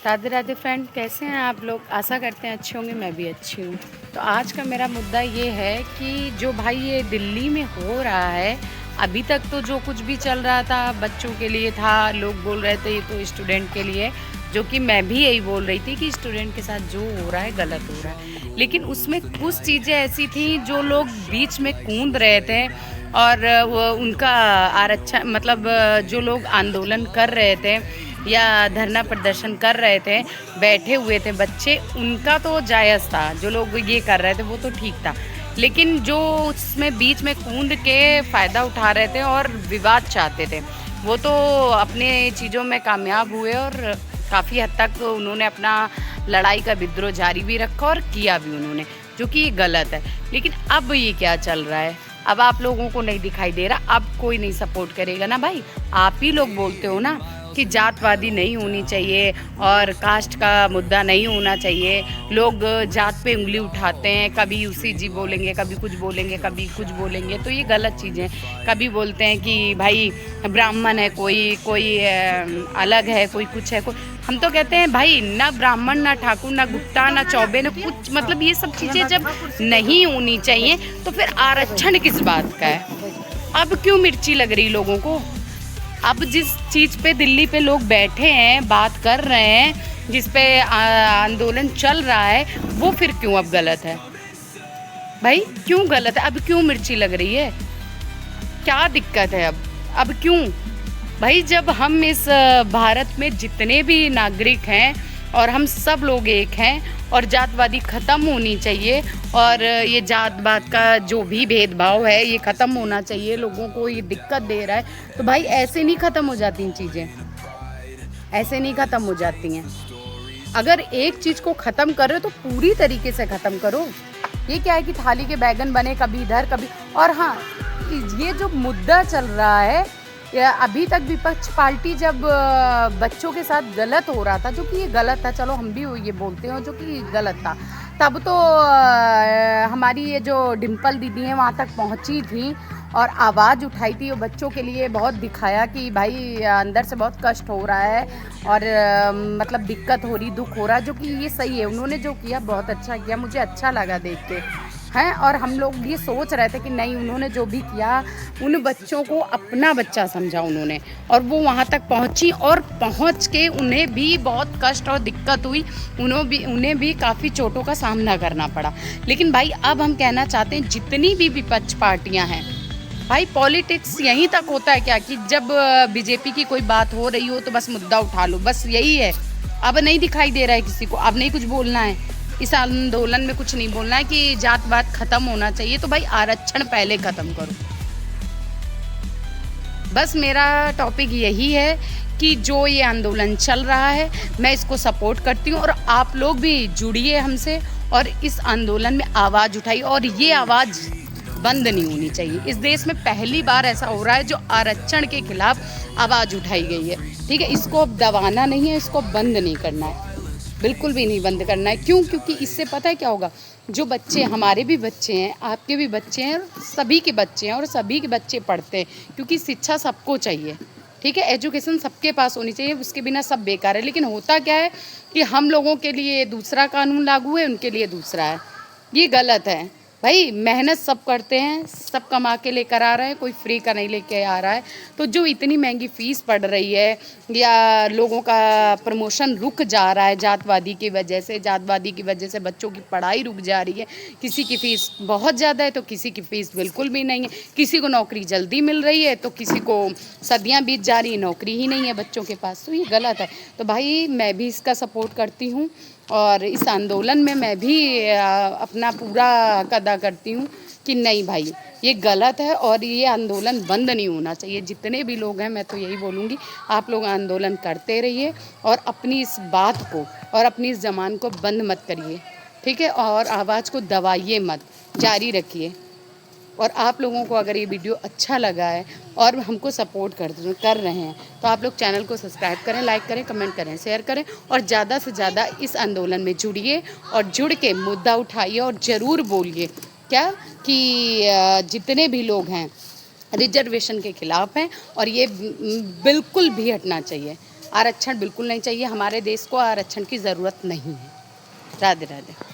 Radhe Radhe friend, कैसे हैं आप लोग। आशा करते हैं अच्छे होंगे, मैं भी अच्छी हूँ। तो आज का मेरा मुद्दा ये है कि जो भाई ये दिल्ली में हो रहा है, अभी तक तो जो कुछ भी चल रहा था बच्चों के लिए था, लोग बोल रहे थे ये तो स्टूडेंट के लिए, जो कि मैं भी यही बोल रही थी कि स्टूडेंट के साथ जो हो रहा है गलत हो रहा है। लेकिन उसमें कुछ चीज़ें ऐसी थी जो लोग बीच में कूद रहे थे, और वो उनका आरक्षण मतलब जो लोग आंदोलन कर रहे थे या धरना प्रदर्शन कर रहे थे, बैठे हुए थे बच्चे, उनका तो जायज़ था। जो लोग ये कर रहे थे वो तो ठीक था, लेकिन जो उसमें बीच में कूद के फ़ायदा उठा रहे थे और विवाद चाहते थे, वो तो अपने चीज़ों में कामयाब हुए और काफ़ी हद तक उन्होंने अपना लड़ाई का विद्रोह जारी भी रखा और किया भी उन्होंने, जो कि ये गलत है। लेकिन अब ये क्या चल रहा है, अब आप लोगों को नहीं दिखाई दे रहा, अब कोई नहीं सपोर्ट करेगा ना भाई। आप ही लोग बोलते हो ना कि जातवादी नहीं होनी चाहिए और कास्ट का मुद्दा नहीं होना चाहिए। लोग जात पे उंगली उठाते हैं, कभी उसी जी बोलेंगे, कभी कुछ बोलेंगे, कभी कुछ बोलेंगे, तो ये गलत चीज़ें। कभी बोलते हैं कि भाई ब्राह्मण है, कोई कोई अलग है, कोई कुछ है, कोई। हम तो कहते हैं भाई ना ब्राह्मण, ना ठाकुर, ना गुप्ता, ना चौबे, ना कुछ, मतलब ये सब चीज़ें जब नहीं होनी चाहिए तो फिर आरक्षण किस बात का है। अब क्यों मिर्ची लग रही लोगों को। अब जिस चीज़ पे दिल्ली पे लोग बैठे हैं, बात कर रहे हैं, जिस पे आंदोलन चल रहा है, वो फिर क्यों अब गलत है भाई। क्यों गलत है, अब क्यों मिर्ची लग रही है, क्या दिक्कत है अब क्यों भाई। जब हम इस भारत में जितने भी नागरिक हैं और हम सब लोग एक हैं, और जातवादी ख़त्म होनी चाहिए, और ये जात बात का जो भी भेदभाव है ये ख़त्म होना चाहिए, लोगों को ये दिक्कत दे रहा है, तो भाई ऐसे नहीं ख़त्म हो जाती चीज़ें, ऐसे नहीं ख़त्म हो जाती हैं। अगर एक चीज़ को ख़त्म कर रहे हो तो पूरी तरीके से ख़त्म करो। ये क्या है कि थाली के बैगन बने कभी इधर कभी। और हाँ, ये जो मुद्दा चल रहा है, या अभी तक विपक्ष पार्टी जब बच्चों के साथ गलत हो रहा था, जो कि ये गलत था, चलो हम भी ये बोलते हैं जो कि गलत था, तब तो हमारी ये जो डिम्पल दीदी हैं वहाँ तक पहुँची थी और आवाज़ उठाई थी, वो बच्चों के लिए बहुत दिखाया कि भाई अंदर से बहुत कष्ट हो रहा है और मतलब दिक्कत हो रही, दुख हो रहा है, जो कि ये सही है। उन्होंने जो किया बहुत अच्छा किया, मुझे अच्छा लगा देख के हैं। और हम लोग ये सोच रहे थे कि नहीं, उन्होंने जो भी किया उन बच्चों को अपना बच्चा समझा उन्होंने, और वो वहाँ तक पहुँची, और पहुँच के उन्हें भी बहुत कष्ट और दिक्कत हुई, उन्हें भी काफ़ी चोटों का सामना करना पड़ा। लेकिन भाई अब हम कहना चाहते हैं, जितनी भी विपक्ष पार्टियाँ हैं भाई, पॉलिटिक्स यहीं तक होता है क्या कि जब बीजेपी की कोई बात हो रही हो तो बस मुद्दा उठा लो, बस यही है। अब नहीं दिखाई दे रहा है किसी को, अब नहीं कुछ बोलना है, इस आंदोलन में कुछ नहीं बोलना है कि जात बात खत्म होना चाहिए, तो भाई आरक्षण पहले खत्म करो। बस मेरा टॉपिक यही है कि जो ये आंदोलन चल रहा है मैं इसको सपोर्ट करती हूँ, और आप लोग भी जुड़िए हमसे और इस आंदोलन में आवाज़ उठाइए, और ये आवाज़ बंद नहीं होनी चाहिए। इस देश में पहली बार ऐसा हो रहा है जो आरक्षण के खिलाफ आवाज़ उठाई गई है, ठीक है। इसको अब दबाना नहीं है, इसको बंद नहीं करना है, बिल्कुल भी नहीं बंद करना है। क्यों? क्योंकि इससे पता है क्या होगा, जो बच्चे, हमारे भी बच्चे हैं, आपके भी बच्चे हैं, सभी के बच्चे हैं, और सभी के बच्चे पढ़ते हैं, क्योंकि शिक्षा सबको चाहिए, ठीक है। एजुकेशन सबके पास होनी चाहिए, उसके बिना सब बेकार है। लेकिन होता क्या है कि हम लोगों के लिए दूसरा कानून लागू है, उनके लिए दूसरा है, ये गलत है भाई। मेहनत सब करते हैं, सब कमा के लेकर आ रहे हैं, कोई फ्री का नहीं लेके आ रहा है। तो जो इतनी महंगी फ़ीस पड़ रही है, या लोगों का प्रमोशन रुक जा रहा है जातवादी की वजह से, जातवादी की वजह से बच्चों की पढ़ाई रुक जा रही है। किसी की फ़ीस बहुत ज़्यादा है तो किसी की फ़ीस बिल्कुल भी नहीं है, किसी को नौकरी जल्दी मिल रही है तो किसी को सदियाँ बीत जा रही है, नौकरी ही नहीं है बच्चों के पास, तो ये गलत है। तो भाई मैं भी इसका सपोर्ट करती हूँ, और इस आंदोलन में मैं भी अपना पूरा अदा करती हूँ कि नहीं भाई ये गलत है, और ये आंदोलन बंद नहीं होना चाहिए। जितने भी लोग हैं, मैं तो यही बोलूँगी, आप लोग आंदोलन करते रहिए और अपनी इस बात को और अपनी इस ज़बान को बंद मत करिए, ठीक है, और आवाज़ को दबाइए मत, जारी रखिए। और आप लोगों को अगर ये वीडियो अच्छा लगा है और हमको सपोर्ट कर रहे हैं, तो आप लोग चैनल को सब्सक्राइब करें, लाइक करें, कमेंट करें, शेयर करें, और ज़्यादा से ज़्यादा इस आंदोलन में जुड़िए, और जुड़ के मुद्दा उठाइए, और ज़रूर बोलिए क्या कि जितने भी लोग हैं रिजर्वेशन के ख़िलाफ़ हैं, और ये बिल्कुल भी हटना चाहिए। आरक्षण बिल्कुल नहीं चाहिए, हमारे देश को आरक्षण की ज़रूरत नहीं है। राधे राधे।